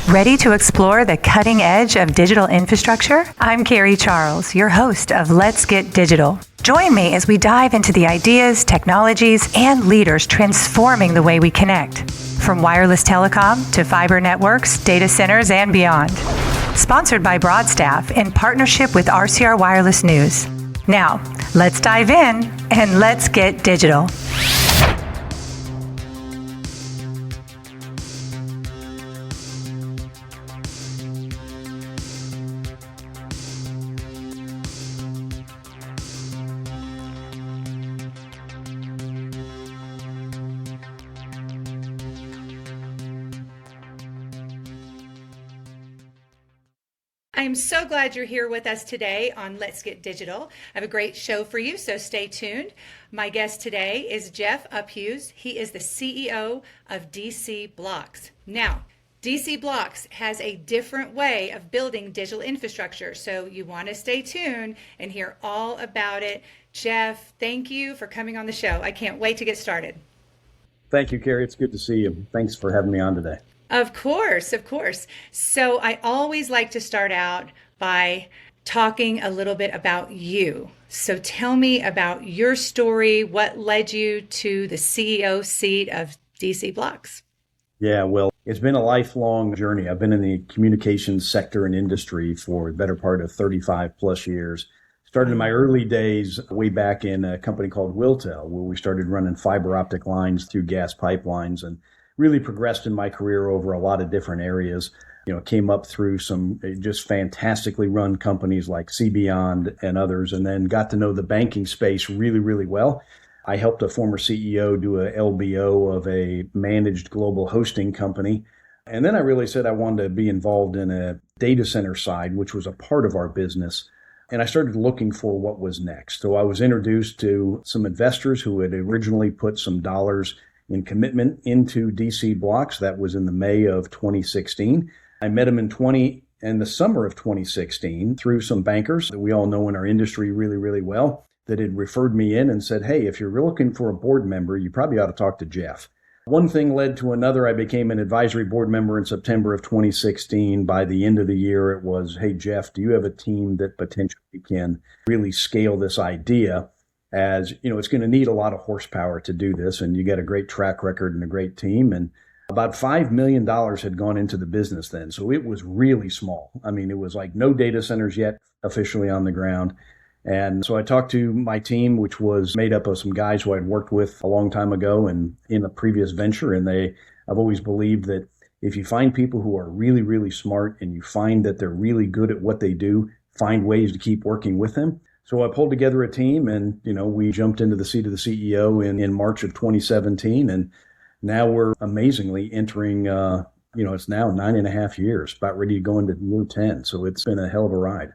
Ready to explore the cutting edge of digital infrastructure? I'm Carrie Charles, your host of Let's Get Digital. Join me as we dive into the ideas, technologies, and leaders transforming the way we connect. From wireless telecom to fiber networks, data centers, and beyond. Sponsored by Broadstaff in partnership with RCR Wireless News. Now, let's dive in and let's get digital. I'm so glad you're here with us today on Let's Get Digital. I have a great show for you, so stay tuned. My guest today is Jeff Uphues. He is the CEO of BLOX. Now, BLOX has a different way of building digital infrastructure, so you want to stay tuned and hear all about it. Jeff, thank you for coming on the show. I can't wait to get started. Thank you, Carrie. It's good to see you. Thanks for having me on today. Of course, of course. So I always like to start out by talking a little bit about you. So tell me about your story. What led you to the CEO seat of BLOX? Yeah, well, it's been a lifelong journey. I've been in the communications sector and industry for the better part of 35 plus years. Started in my early days way back in a company called Wiltel, where we started running fiber optic lines through gas pipelines, and really progressed in my career over a lot of different areas. Came up through some just fantastically run companies like CBeyond and others, and then got to know the banking space really, really well. I helped a former CEO do a LBO of a managed global hosting company. And then I really said I wanted to be involved in a data center side, which was a part of our business. And I started looking for what was next. So I was introduced to some investors who had originally put some dollars in commitment into BLOX. That was in the May of 2016. I met him in the summer of 2016 through some bankers that we all know in our industry really, really well that had referred me in and said, hey, if you're looking for a board member, you probably ought to talk to Jeff. One thing led to another. I became an advisory board member in September of 2016. By the end of the year, it was, hey, Jeff, do you have a team that potentially can really scale this idea? As it's going to need a lot of horsepower to do this, and you got a great track record and a great team. And about $5 million had gone into the business then. So it was really small. I mean, it was like no data centers yet officially on the ground. And so I talked to my team, which was made up of some guys who I'd worked with a long time ago and in a previous venture. And I've always believed that if you find people who are really, really smart and you find that they're really good at what they do, find ways to keep working with them. So I pulled together a team, and we jumped into the seat of the CEO in March of 2017, and now we're amazingly entering. It's now 9.5 years, about ready to go into year 10. So it's been a hell of a ride.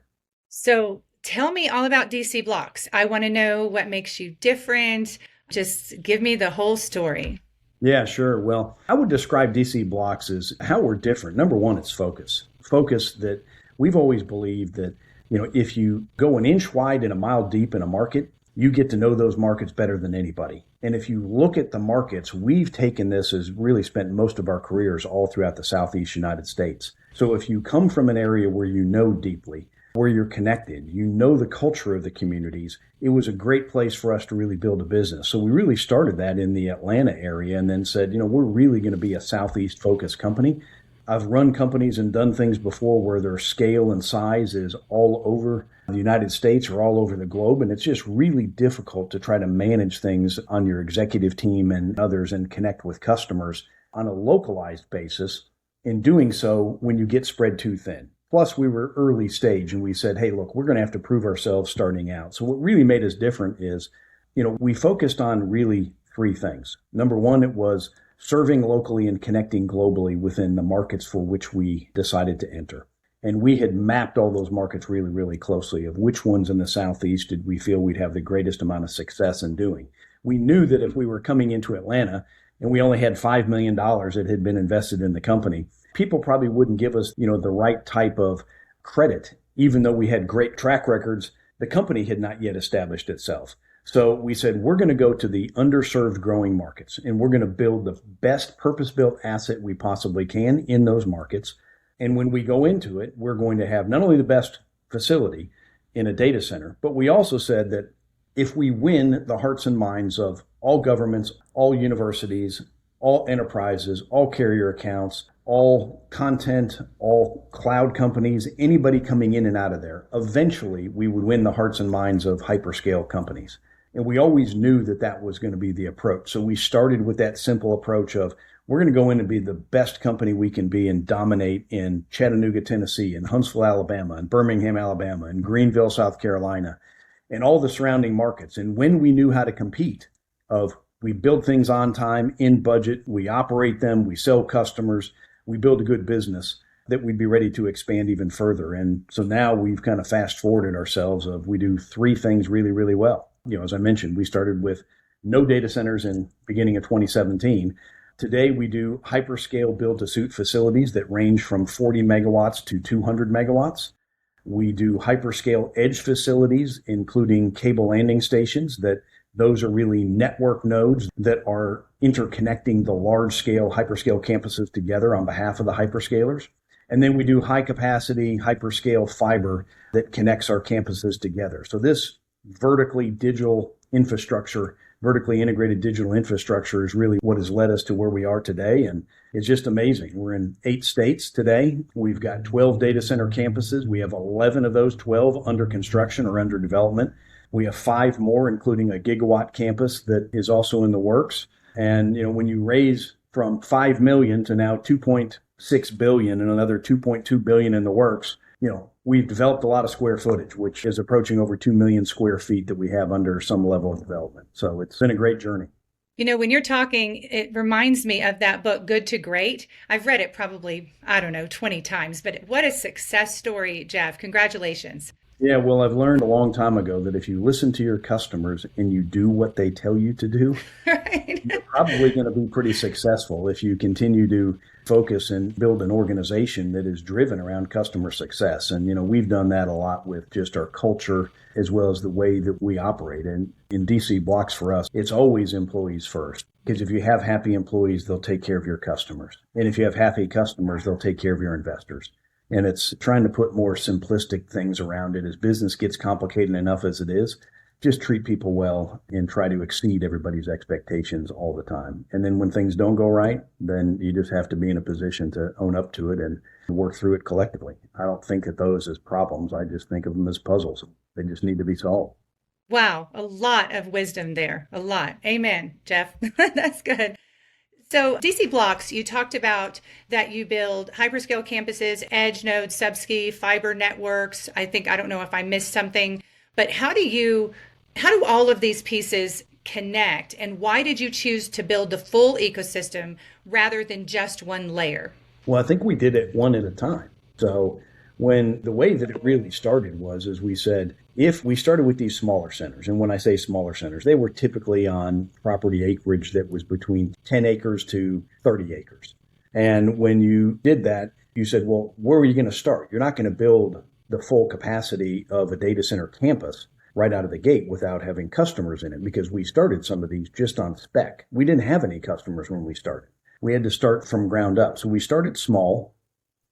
So tell me all about BLOX. I want to know what makes you different. Just give me the whole story. Yeah, sure. Well, I would describe BLOX as how we're different. Number one, it's focus. Focus that we've always believed that. If you go an inch wide and a mile deep in a market, you get to know those markets better than anybody. And if you look at the markets, we've taken this as really spent most of our careers all throughout the Southeast United States. So if you come from an area where you know deeply, where you're connected, you know the culture of the communities, it was a great place for us to really build a business. So we really started that in the Atlanta area and then said, we're really going to be a Southeast focused company. I've run companies and done things before where their scale and size is all over the United States or all over the globe. And it's just really difficult to try to manage things on your executive team and others and connect with customers on a localized basis. In doing so, when you get spread too thin. Plus, we were early stage and we said, hey, look, we're going to have to prove ourselves starting out. So what really made us different is, we focused on really three things. Number one, it was serving locally and connecting globally within the markets for which we decided to enter. And we had mapped all those markets really, really closely of which ones in the Southeast did we feel we'd have the greatest amount of success in doing. We knew that if we were coming into Atlanta and we only had $5 million that had been invested in the company, people probably wouldn't give us, the right type of credit, even though we had great track records. The company had not yet established itself. So we said, we're going to go to the underserved growing markets, and we're going to build the best purpose-built asset we possibly can in those markets. And when we go into it, we're going to have not only the best facility in a data center, but we also said that if we win the hearts and minds of all governments, all universities, all enterprises, all carrier accounts, all content, all cloud companies, anybody coming in and out of there, eventually we would win the hearts and minds of hyperscale companies. And we always knew that that was going to be the approach. So we started with that simple approach of we're going to go in and be the best company we can be and dominate in Chattanooga, Tennessee, and Huntsville, Alabama, and Birmingham, Alabama, and Greenville, South Carolina, and all the surrounding markets. And when we knew how to compete, we build things on time, in budget, we operate them, we sell customers, we build a good business, that we'd be ready to expand even further. And so now we've kind of fast forwarded ourselves we do three things really, really well. As I mentioned, we started with no data centers in beginning of 2017. Today, we do hyperscale build-to-suit facilities that range from 40 megawatts to 200 megawatts. We do hyperscale edge facilities, including cable landing stations those are really network nodes that are interconnecting the large-scale hyperscale campuses together on behalf of the hyperscalers. And then we do high-capacity hyperscale fiber that connects our campuses together. So this vertically integrated digital infrastructure is really what has led us to where we are today. And it's just amazing. We're in 8 states today. We've got 12 data center campuses. We have 11 of those 12 under construction or under development. We have 5 more, including a gigawatt campus that is also in the works. And, when you raise from 5 million to now 2.6 billion and another 2.2 billion in the works, we've developed a lot of square footage, which is approaching over 2 million square feet that we have under some level of development. So it's been a great journey. When you're talking, it reminds me of that book, Good to Great. I've read it probably, 20 times, but what a success story, Jeff. Congratulations. Yeah, well, I've learned a long time ago that if you listen to your customers and you do what they tell you to do, right, you're probably going to be pretty successful if you continue to focus and build an organization that is driven around customer success. And, we've done that a lot with just our culture as well as the way that we operate. And in DC BLOX for us, it's always employees first. Because if you have happy employees, they'll take care of your customers. And if you have happy customers, they'll take care of your investors. And it's trying to put more simplistic things around it. As business gets complicated enough as it is, just treat people well and try to exceed everybody's expectations all the time. And then when things don't go right, then you just have to be in a position to own up to it and work through it collectively. I don't think of those as problems. I just think of them as puzzles. They just need to be solved. Wow. A lot of wisdom there. A lot. Amen, Jeff. That's good. So DC BLOX, you talked about that you build hyperscale campuses, edge nodes, subsea, fiber networks. I don't know if I missed something, but how do all of these pieces connect? And why did you choose to build the full ecosystem rather than just one layer? Well, I think we did it one at a time. So the way that it really started is we said, if we started with these smaller centers, and when I say smaller centers, they were typically on property acreage that was between 10 acres to 30 acres. And when you did that, you said, well, where are you going to start? You're not going to build the full capacity of a data center campus right out of the gate without having customers in it, because we started some of these just on spec. We didn't have any customers when we started. We had to start from ground up. So we started small.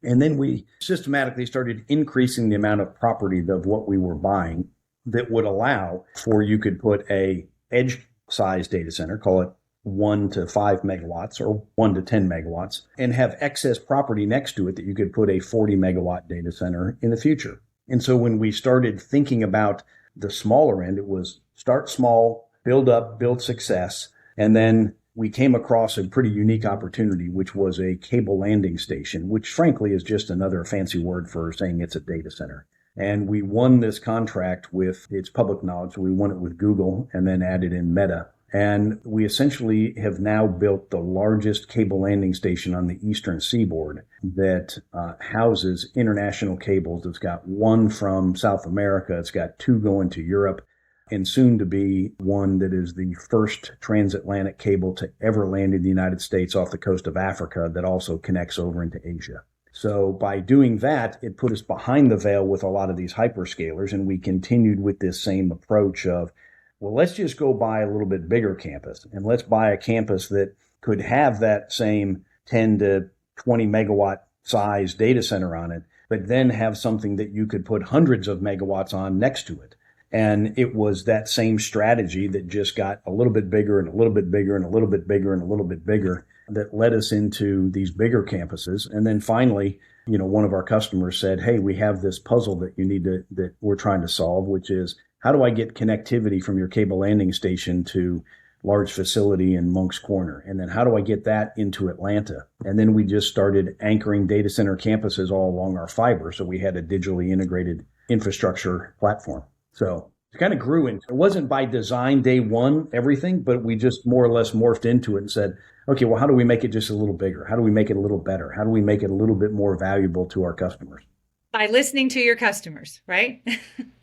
And then we systematically started increasing the amount of property of what we were buying that would allow for you could put a edge size data center, call it 1 to 5 megawatts or 1 to 10 megawatts, and have excess property next to it that you could put a 40 megawatt data center in the future. And so when we started thinking about the smaller end, it was start small, build up, build success, and then we came across a pretty unique opportunity, which was a cable landing station, which frankly is just another fancy word for saying it's a data center. And we won this contract with, it's public knowledge, we won it with Google and then added in Meta. And we essentially have now built the largest cable landing station on the eastern seaboard that houses international cables. It's got one from South America. It's got 2 going to Europe, and soon to be one that is the first transatlantic cable to ever land in the United States off the coast of Africa that also connects over into Asia. So by doing that, it put us behind the veil with a lot of these hyperscalers, and we continued with this same approach of, well, let's just go buy a little bit bigger campus, and let's buy a campus that could have that same 10 to 20 megawatt size data center on it, but then have something that you could put hundreds of megawatts on next to it. And it was that same strategy that just got a little bit bigger and a little bit bigger and a little bit bigger and a little bit bigger that led us into these bigger campuses. And then finally, one of our customers said, hey, we have this puzzle that we're trying to solve, which is how do I get connectivity from your cable landing station to large facility in Moncks Corner? And then how do I get that into Atlanta? And then we just started anchoring data center campuses all along our fiber. So we had a digitally integrated infrastructure platform. So it kind of grew into, it wasn't by design day one, everything, but we just more or less morphed into it and said, okay, well, how do we make it just a little bigger? How do we make it a little better? How do we make it a little bit more valuable to our customers? By listening to your customers, right?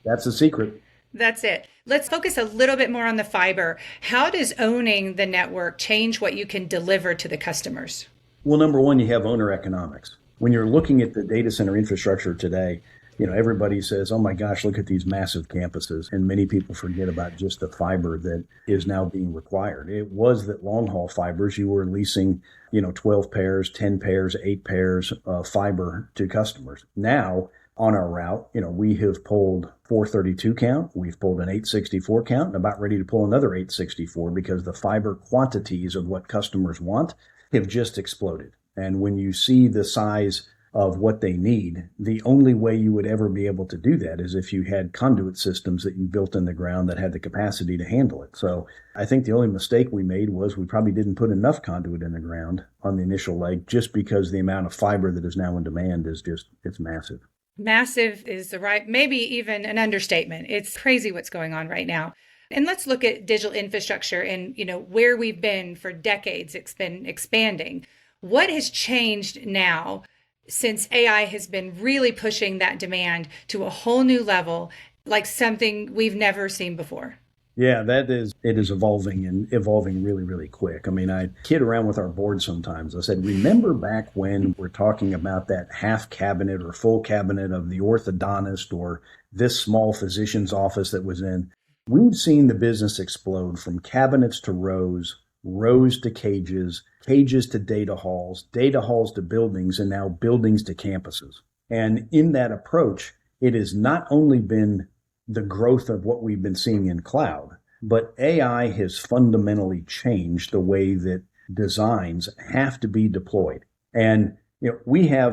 That's the secret. That's it. Let's focus a little bit more on the fiber. How does owning the network change what you can deliver to the customers? Well, number one, you have owner economics. When you're looking at the data center infrastructure today, everybody says, oh my gosh, look at these massive campuses. And many people forget about just the fiber that is now being required. It was that long haul fibers, you were leasing, 12 pairs, 10 pairs, 8 pairs of fiber to customers. Now, on our route, we have pulled 432 count, we've pulled an 864 count, and about ready to pull another 864 because the fiber quantities of what customers want have just exploded. And when you see the size of what they need, the only way you would ever be able to do that is if you had conduit systems that you built in the ground that had the capacity to handle it. So I think the only mistake we made was we probably didn't put enough conduit in the ground on the initial leg, just because the amount of fiber that is now in demand is it's massive. Massive is maybe even an understatement. It's crazy what's going on right now. And let's look at digital infrastructure and, where we've been for decades. It's been expanding. What has changed now since AI has been really pushing that demand to a whole new level, like something we've never seen before? Yeah, it is evolving really, really quick. I mean, I kid around with our board sometimes. I said, remember back when we're talking about that half cabinet or full cabinet of the orthodontist or this small physician's office that was in? We've seen the business explode from cabinets to rows to cages, cages to data halls to buildings, and now buildings to campuses. And in that approach, it has not only been the growth of what we've been seeing in cloud, but AI has fundamentally changed the way that designs have to be deployed. And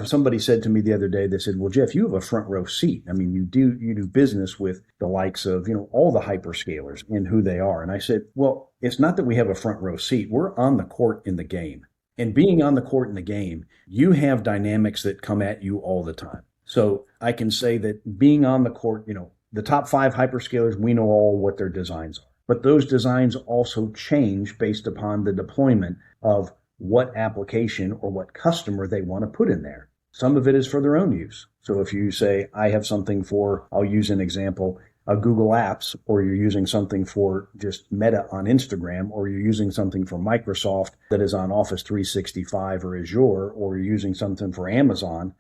somebody said to me the other day, they said, well, Jeff, you have a front row seat. I mean, you do business with the likes of, all the hyperscalers and who they are. And I said, well, it's not that we have a front row seat. We're on the court in the game. And being on the court in the game, you have dynamics that come at you all the time. So I can say that being on the court, the top 5 hyperscalers, we know all what their designs are. But those designs also change based upon the deployment of what application or what customer they want to put in there. Some of it is for their own use. So if you say, I have something for, I'll use an example, Google Apps, or you're using something for just Meta on Instagram, or you're using something for Microsoft that is on Office 365 or Azure, or you're using something for Amazon,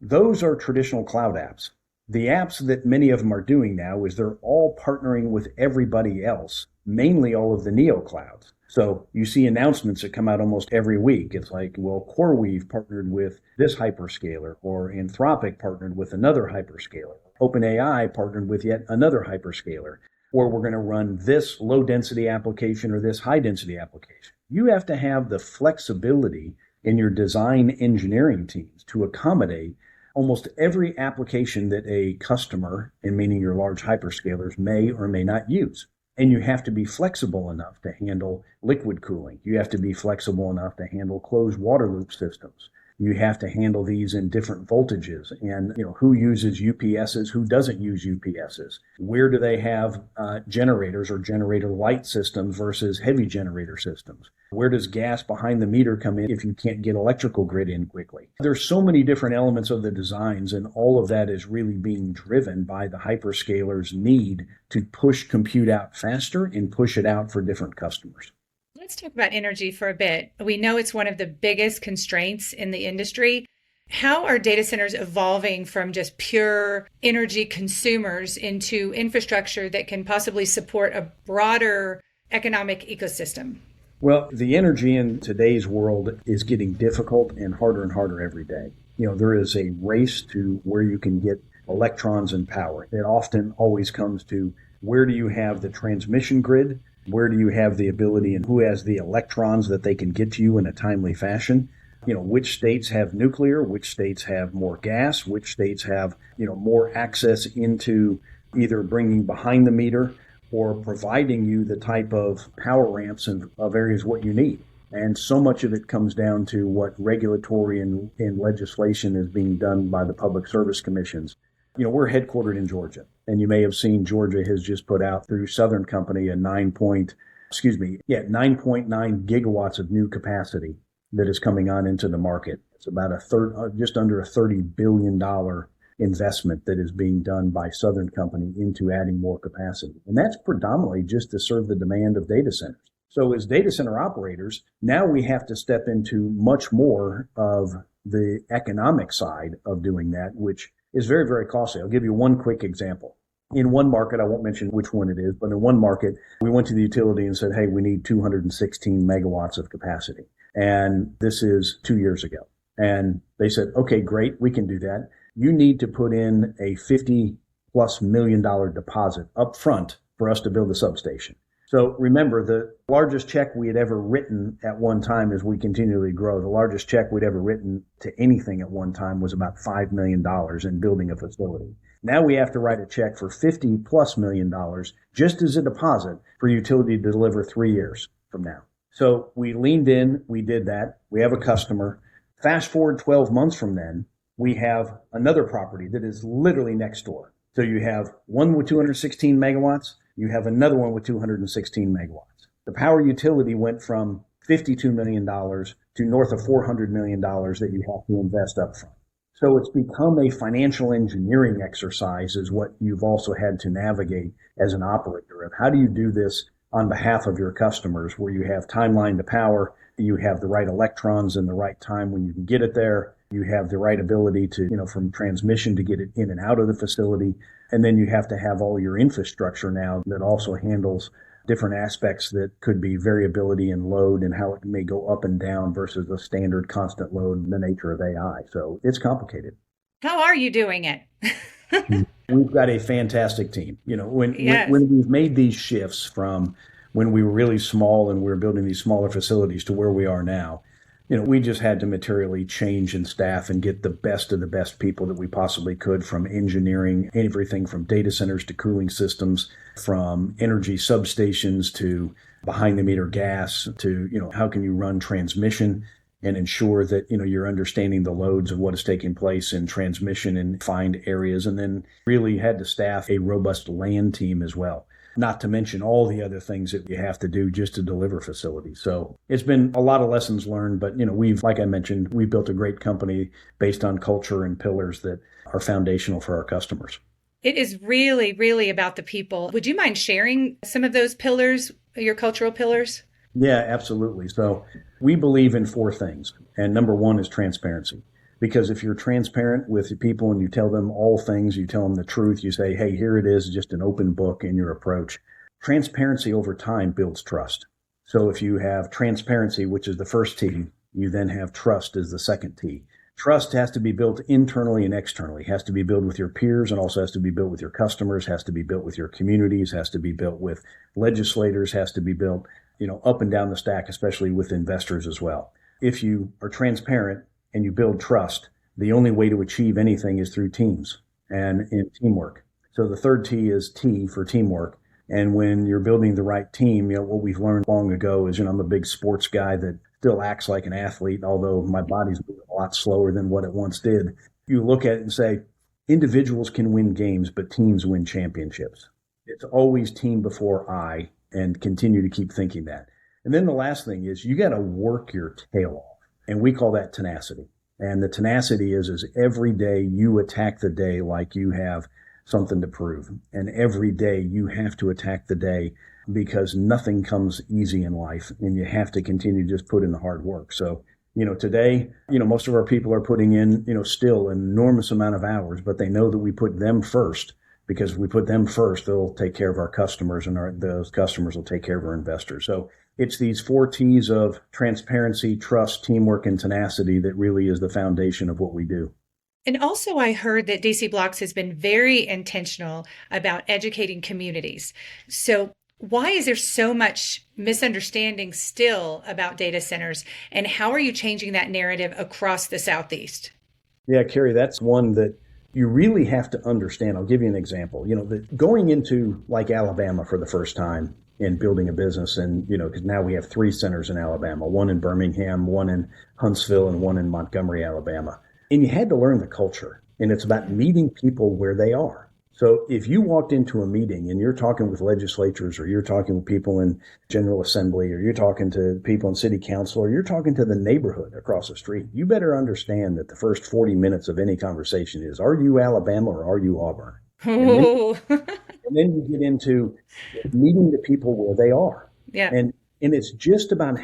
those are traditional cloud apps. The apps that many of them are doing now is they're all partnering with everybody else, mainly all of the neo clouds. So you see announcements that come out almost every week. It's like, well, CoreWeave partnered with this hyperscaler, or Anthropic partnered with another hyperscaler. OpenAI partnered with yet another hyperscaler, or we're going to run this low density application or this high density application. You have to have the flexibility in your design engineering teams to accommodate almost every application that a customer, and meaning your large hyperscalers, may or may not use. And you have to be flexible enough to handle liquid cooling. You have to be flexible enough to handle closed water loop systems. You have to handle these in different voltages, and who uses UPSs, who doesn't use UPSs. Where do they have generators or generator light systems versus heavy generator systems? Where does gas behind the meter come in if you can't get electrical grid in quickly? There's so many different elements of the designs, and all of that is really being driven by the hyperscalers' need to push compute out faster and push it out for different customers. Let's talk about energy for a bit. We know it's one of the biggest constraints in the industry. How are data centers evolving from just pure energy consumers into infrastructure that can possibly support a broader economic ecosystem? Well, the energy in today's world is getting difficult and harder every day. there is a race to where you can get electrons and power. It often always comes to where do you have the transmission grid? Where do you have the ability and who has the electrons that they can get to you in a timely fashion? Which states have nuclear, which states have more gas, which states have, more access into either bringing behind the meter or providing you the type of power ramps and of areas what you need. And so much of it comes down to what regulatory and legislation is being done by the public service commissions. We're headquartered in Georgia, and you may have seen Georgia has just put out through Southern Company a 9.9 gigawatts of new capacity that is coming on into the market. It's about just under a $30 billion investment that is being done by Southern Company into adding more capacity. And that's predominantly just to serve the demand of data centers. So as data center operators, now we have to step into much more of the economic side of doing that, which is very, very costly. I'll give you one quick example. In one market, I won't mention which one it is, but in one market, we went to the utility and said, hey, we need 216 megawatts of capacity. And this is 2 years ago. And they said, okay, great, we can do that. You need to put in a $50+ million deposit up front for us to build a substation. So remember, the largest check we had ever written at one time as we continually grow, the largest check we'd ever written to anything at one time was about $5 million in building a facility. Now we have to write a check for $50+ million just as a deposit for utility to deliver 3 years from now. So we leaned in, we did that. We have a customer. Fast forward 12 months from then, we have another property that is literally next door. So you have one with 216 megawatts. You have another one with 216 megawatts. The power utility went from $52 million to north of $400 million that you have to invest up front. So it's become a financial engineering exercise is what you've also had to navigate as an operator of how do you do this on behalf of your customers where you have timeline to power, you have the right electrons in the right time when you can get it there, you have the right ability to, from transmission to get it in and out of the facility. And then you have to have all your infrastructure now that also handles different aspects that could be variability in load and how it may go up and down versus a standard constant load in the nature of AI. So it's complicated. How are you doing it? We've got a fantastic team. When we've made these shifts from when we were really small and we were building these smaller facilities to where we are now, we just had to materially change in staff and get the best of the best people that we possibly could from engineering, everything from data centers to cooling systems, from energy substations to behind the meter gas to, how can you run transmission and ensure that, you're understanding the loads of what is taking place in transmission and find areas. And then really had to staff a robust land team as well. Not to mention all the other things that you have to do just to deliver facilities. So it's been a lot of lessons learned, but like I mentioned, we built a great company based on culture and pillars that are foundational for our customers. It is really, really about the people. Would you mind sharing some of those pillars, your cultural pillars? Yeah, absolutely. So we believe in 4 things. And number 1 is transparency. Because if you're transparent with people and you tell them all things, you tell them the truth, you say, hey, here it is, just an open book in your approach. Transparency over time builds trust. So if you have transparency, which is the first T, you then have trust as the second T. Trust has to be built internally and externally. It has to be built with your peers and also has to be built with your customers, has to be built with your communities, has to be built with legislators, has to be built, up and down the stack, especially with investors as well. If you are transparent, and you build trust, the only way to achieve anything is through teams and in teamwork. So the third T is T for teamwork. And when you're building the right team, what we've learned long ago is, I'm a big sports guy that still acts like an athlete, although my body's a lot slower than what it once did. You look at it and say, individuals can win games, but teams win championships. It's always team before I, and continue to keep thinking that. And then the last thing is you got to work your tail off. And we call that tenacity. And the tenacity is every day you attack the day like you have something to prove. And every day you have to attack the day because nothing comes easy in life and you have to continue to just put in the hard work. So, today, most of our people are putting in, still an enormous amount of hours, but they know that we put them first because if we put them first, they'll take care of our customers and those customers will take care of our investors. So it's these 4 T's of transparency, trust, teamwork, and tenacity that really is the foundation of what we do. And also, I heard that DC Blocks has been very intentional about educating communities. So, why is there so much misunderstanding still about data centers? And how are you changing that narrative across the Southeast? Yeah, Carrie, that's one that you really have to understand. I'll give you an example. Going into like Alabama for the first time and building a business, and because now we have three centers in Alabama, one in Birmingham, one in Huntsville, and one in Montgomery, Alabama. And you had to learn the culture, and it's about meeting people where they are. So if you walked into a meeting and you're talking with legislatures, or you're talking with people in General Assembly, or you're talking to people in City Council, or you're talking to the neighborhood across the street, you better understand that the first 40 minutes of any conversation is, are you Alabama or are you Auburn? Oh, And then you get into meeting the people where they are. yeah. And it's just about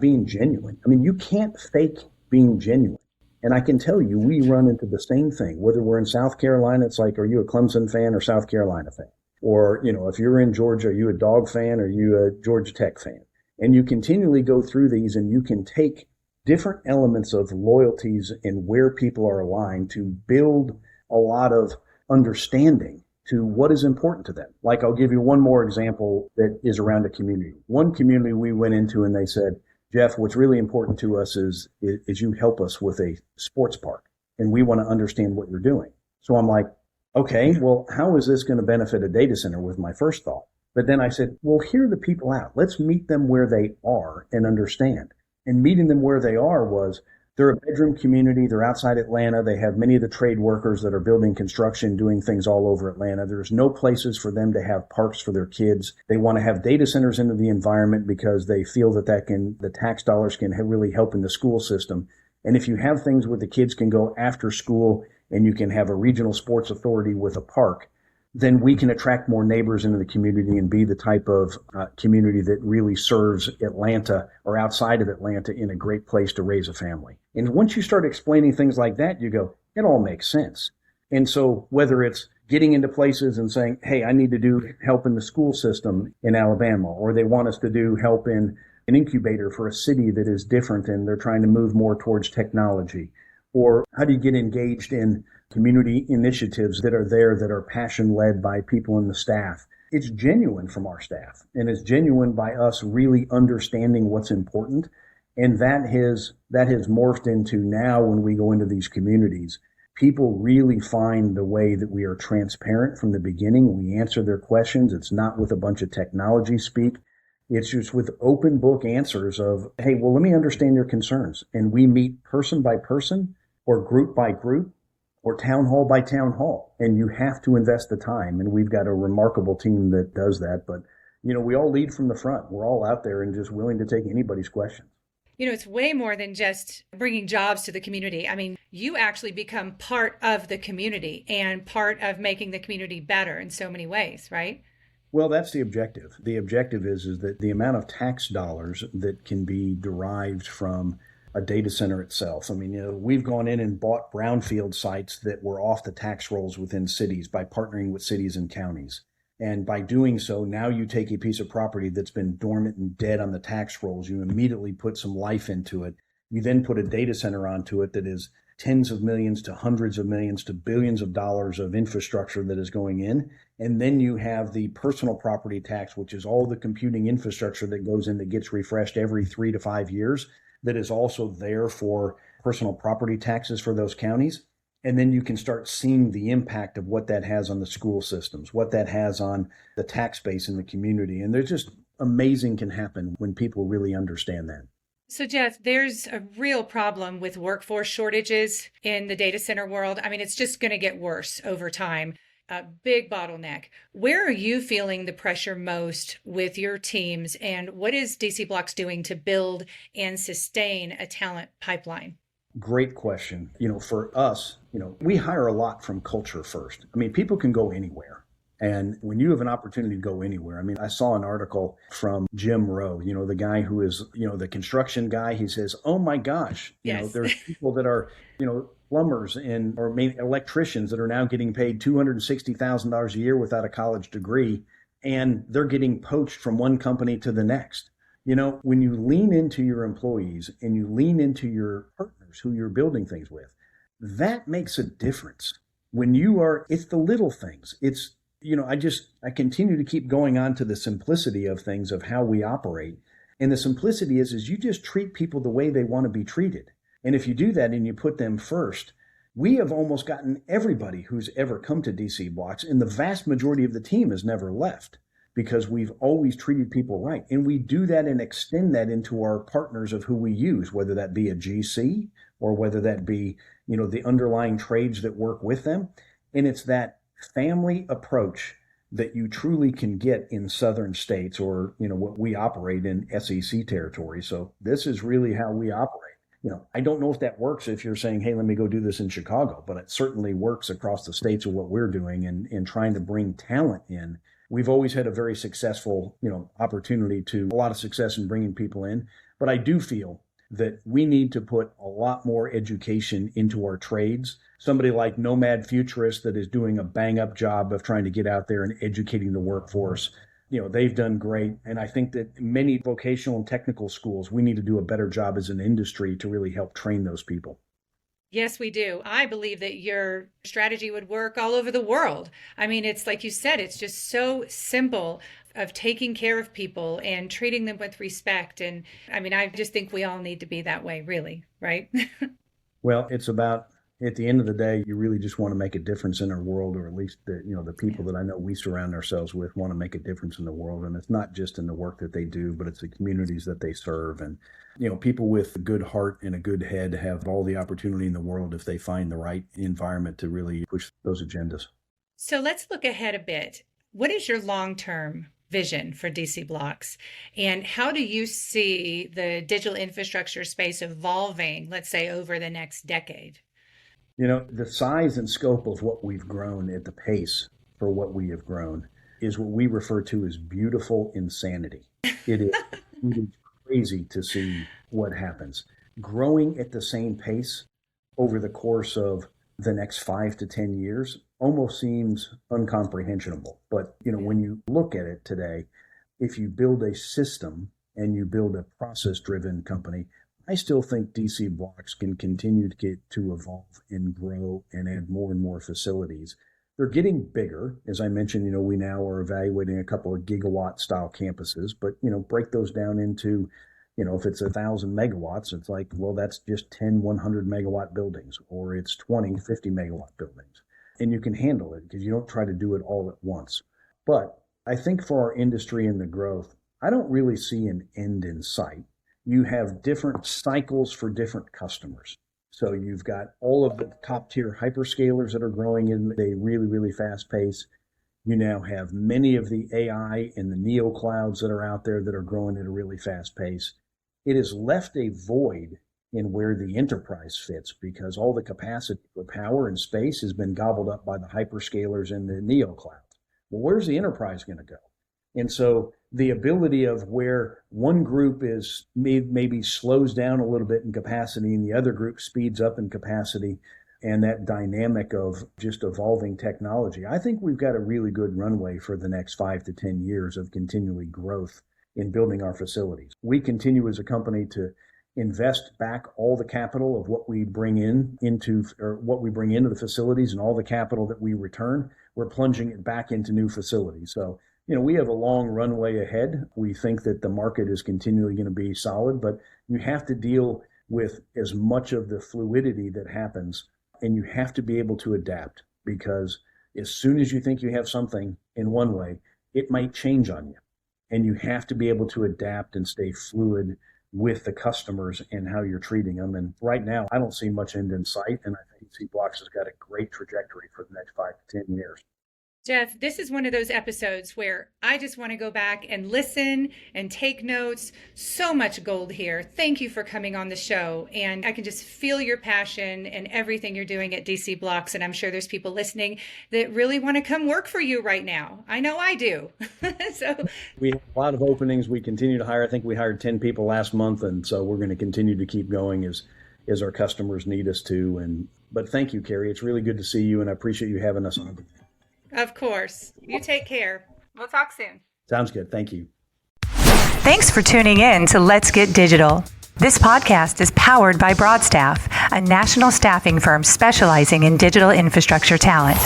being genuine. I mean, you can't fake being genuine. And I can tell you, we run into the same thing, whether we're in South Carolina. It's like, are you a Clemson fan or South Carolina fan? Or, if you're in Georgia, are you a Dog fan or are you a Georgia Tech fan? And you continually go through these, and you can take different elements of loyalties and where people are aligned to build a lot of understanding to what is important to them. Like, I'll give you one more example that is around a community. One community we went into and they said, Jeff, what's really important to us is you help us with a sports park, and we want to understand what you're doing. So I'm like, okay, well, how is this going to benefit a data center, was my first thought. But then I said, well, hear the people out. Let's meet them where they are and understand. And meeting them where they are was, they're a bedroom community. They're outside Atlanta. They have many of the trade workers that are building construction, doing things all over Atlanta. There's no places for them to have parks for their kids. They want to have data centers into the environment because they feel that the tax dollars can really help in the school system. And if you have things where the kids can go after school and you can have a regional sports authority with a park, then we can attract more neighbors into the community and be the type of community that really serves Atlanta or outside of Atlanta in a great place to raise a family. And once you start explaining things like that, you go, it all makes sense. And so whether it's getting into places and saying, hey, I need to do help in the school system in Alabama, or they want us to do help in an incubator for a city that is different and they're trying to move more towards technology, or how do you get engaged in community initiatives that are there that are passion-led by people in the staff. It's genuine from our staff, and it's genuine by us really understanding what's important. And that has morphed into now, when we go into these communities, people really find the way that we are transparent from the beginning. We answer their questions. It's not with a bunch of technology speak. It's just with open book answers of, hey, well, let me understand your concerns. And we meet person by person or group by group, or town hall by town hall. And you have to invest the time. And we've got a remarkable team that does that. But, we all lead from the front. We're all out there and just willing to take anybody's questions. It's way more than just bringing jobs to the community. I mean, you actually become part of the community and part of making the community better in so many ways, right? Well, that's the objective. The objective is that the amount of tax dollars that can be derived from a data center itself. I mean, we've gone in and bought brownfield sites that were off the tax rolls within cities by partnering with cities and counties. And by doing so, now you take a piece of property that's been dormant and dead on the tax rolls, you immediately put some life into it. You then put a data center onto it that is tens of millions to hundreds of millions to billions of dollars of infrastructure that is going in. And then you have the personal property tax, which is all the computing infrastructure that goes in that gets refreshed every 3 to 5 years. That is also there for personal property taxes for those counties. And then you can start seeing the impact of what that has on the school systems, what that has on the tax base in the community. And there's just amazing can happen when people really understand that. So, Jeff, there's a real problem with workforce shortages in the data center world. I mean, it's just going to get worse over time. A big bottleneck. Where are you feeling the pressure most with your teams, and what is DC Blocks doing to build and sustain a talent pipeline? Great question. For us, we hire a lot from culture first. I mean, people can go anywhere. And when you have an opportunity to go anywhere, I mean, I saw an article from Jim Rowe, the guy who is, the construction guy. He says, oh my gosh, Yes. There's people that are, plumbers or maybe electricians that are now getting paid $260,000 a year without a college degree, and they're getting poached from one company to the next. When you lean into your employees and you lean into your partners who you're building things with, that makes a difference. When you are, it's the little things. It's, I continue to keep going on to the simplicity of things, of how we operate. And the simplicity is you just treat people the way they want to be treated. And if you do that and you put them first, we have almost gotten everybody who's ever come to DC BLOX, and the vast majority of the team has never left because we've always treated people right. And we do that and extend that into our partners of who we use, whether that be a GC or whether that be, the underlying trades that work with them. And it's that family approach that you truly can get in southern states, or, what we operate in SEC territory. So this is really how we operate. I don't know if that works if you're saying, hey, let me go do this in Chicago, but it certainly works across the states of what we're doing and trying to bring talent in. We've always had a very successful, opportunity to a lot of success in bringing people in. But I do feel that we need to put a lot more education into our trades. Somebody like Nomad Futurist that is doing a bang up job of trying to get out there and educating the workforce. They've done great. And I think that many vocational and technical schools, we need to do a better job as an industry to really help train those people. Yes, we do. I believe that your strategy would work all over the world. I mean, it's like you said, it's just so simple of taking care of people and treating them with respect. And I mean, I just think we all need to be that way, really, right? Well, it's about, at the end of the day, you really just want to make a difference in our world, or at least the people that I know we surround ourselves with want to make a difference in the world. And it's not just in the work that they do, but it's the communities that they serve. And, people with a good heart and a good head have all the opportunity in the world if they find the right environment to really push those agendas. So let's look ahead a bit. What is your long-term vision for DC BLOX? And how do you see the digital infrastructure space evolving, let's say, over the next decade? The size and scope of what we've grown at the pace for what we have grown is what we refer to as beautiful insanity. It is really crazy to see what happens. Growing at the same pace over the course of the next 5 to 10 years almost seems incomprehensible. But, when you look at it today, if you build a system and you build a process-driven company, I still think DC BLOX can continue to evolve and grow and add more and more facilities. They're getting bigger. As I mentioned, we now are evaluating a couple of gigawatt style campuses, but, break those down into, if it's 1,000 megawatts, it's like, well, that's just 10, 100 megawatt buildings, or it's 20, 50 megawatt buildings. And you can handle it because you don't try to do it all at once. But I think for our industry and the growth, I don't really see an end in sight. You have different cycles for different customers. So you've got all of the top tier hyperscalers that are growing in a really, really fast pace. You now have many of the AI and the neo clouds that are out there that are growing at a really fast pace. It has left a void in where the enterprise fits because all the capacity for power and space has been gobbled up by the hyperscalers and the neo clouds. Well, where's the enterprise going to go? And so the ability of where one group is maybe slows down a little bit in capacity and the other group speeds up in capacity, and that dynamic of just evolving technology, I think we've got a really good runway for the next 5 to 10 years of continually growth in building our facilities. We continue as a company to invest back all the capital of what we bring into the facilities, and all the capital that we return, we're plunging it back into new facilities. So we have a long runway ahead. We think that the market is continually going to be solid, but you have to deal with as much of the fluidity that happens, and you have to be able to adapt, because as soon as you think you have something in one way, it might change on you. And you have to be able to adapt and stay fluid with the customers and how you're treating them. And right now, I don't see much end in sight, and I think DC BLOX has got a great trajectory for the next 5 to 10 years. Jeff, this is one of those episodes where I just want to go back and listen and take notes. So much gold here. Thank you for coming on the show. And I can just feel your passion and everything you're doing at DC BLOX. And I'm sure there's people listening that really want to come work for you right now. I know I do. So we have a lot of openings. We continue to hire. I think we hired 10 people last month. And so we're going to continue to keep going as our customers need us to. But thank you, Carrie. It's really good to see you. And I appreciate you having us on. Of course. You take care. We'll talk soon. Sounds good. Thank you. Thanks for tuning in to Let's Get Digital. This podcast is powered by Broadstaff, a national staffing firm specializing in digital infrastructure talent.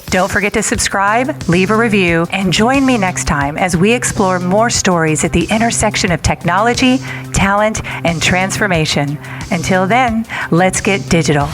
Don't forget to subscribe, leave a review, and join me next time as we explore more stories at the intersection of technology, talent, and transformation. Until then, let's get digital.